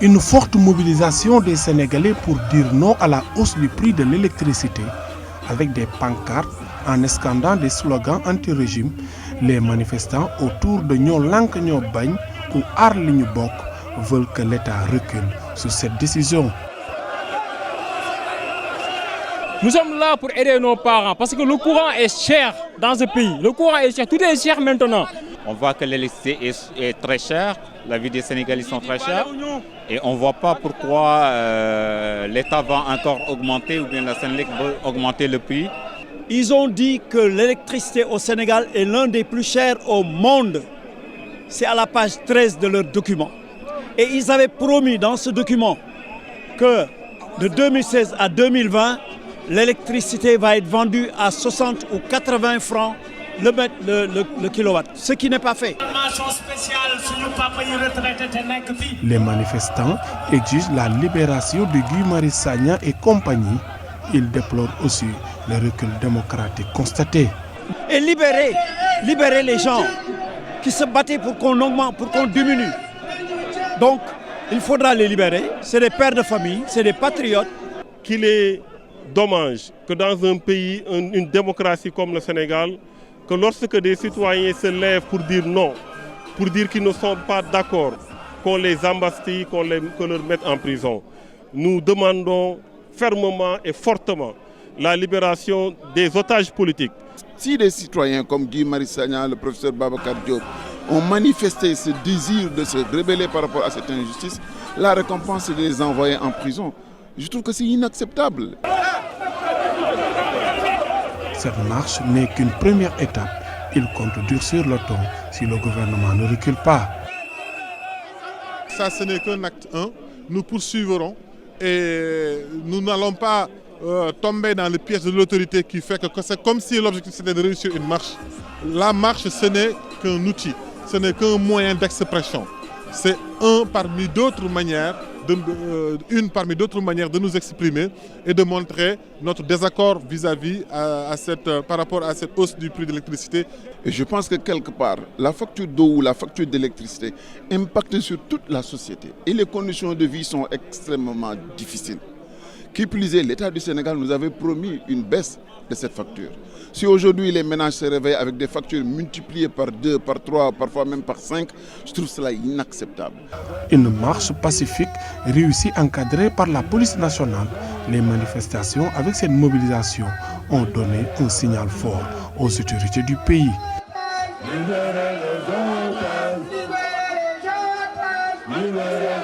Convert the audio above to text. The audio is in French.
Une forte mobilisation des Sénégalais pour dire non à la hausse du prix de l'électricité, avec des pancartes en scandant des slogans anti-régime. Les manifestants autour de Ñoo Lank Ñoo Bañ ou Aar Li Ñu Bokk veulent que l'État recule sur cette décision. Nous sommes là pour aider nos parents parce que le courant est cher dans ce pays. Le courant est cher, tout est cher maintenant. On voit que l'électricité est très chère, la vie des Sénégalais sont très chères et on ne voit pas pourquoi l'État va encore augmenter ou bien la Sénélec va augmenter le prix. Ils ont dit que l'électricité au Sénégal est l'un des plus chers au monde. C'est à la page 13 de leur document. Et ils avaient promis dans ce document que de 2016 à 2020, l'électricité va être vendue à 60 ou 80 francs le kilowatt, ce qui n'est pas fait. Les manifestants exigent la libération de Guy Marius Sagna et compagnie. Ils déplorent aussi le recul démocratique constaté. Et libérer les gens qui se battaient pour qu'on augmente, pour qu'on diminue. Donc, il faudra les libérer. C'est des pères de famille, c'est des patriotes. Qu'il est dommage que dans un pays, une démocratie comme le Sénégal, que lorsque des citoyens se lèvent pour dire non, pour dire qu'ils ne sont pas d'accord, qu'on les embastille, qu'on leur mette en prison. Nous demandons fermement et fortement la libération des otages politiques. Si des citoyens comme Guy Marius Sagna, le professeur Babacar Diop, ont manifesté ce désir de se rebeller par rapport à cette injustice, la récompense est de les envoyer en prison. Je trouve que c'est inacceptable. Cette marche n'est qu'une première étape. Il compte durcir le ton si le gouvernement ne recule pas. Ça, ce n'est qu'un acte 1. Nous poursuivrons et nous n'allons pas tomber dans le piège de l'autorité qui fait que c'est comme si l'objectif c'était de réussir une marche. La marche, ce n'est qu'un outil, ce n'est qu'un moyen d'expression. C'est une parmi d'autres manières de nous exprimer et de montrer notre désaccord par rapport à cette hausse du prix de l'électricité. Et je pense que quelque part, la facture d'eau ou la facture d'électricité impacte sur toute la société. Et les conditions de vie sont extrêmement difficiles. Qui plus est, l'État du Sénégal nous avait promis une baisse de cette facture. Si aujourd'hui les ménages se réveillent avec des factures multipliées par 2, par 3, parfois même par 5, je trouve cela inacceptable. Une marche pacifique réussie encadrée par la police nationale. Les manifestations avec cette mobilisation ont donné un signal fort aux autorités du pays. Libérez les otages. Libérez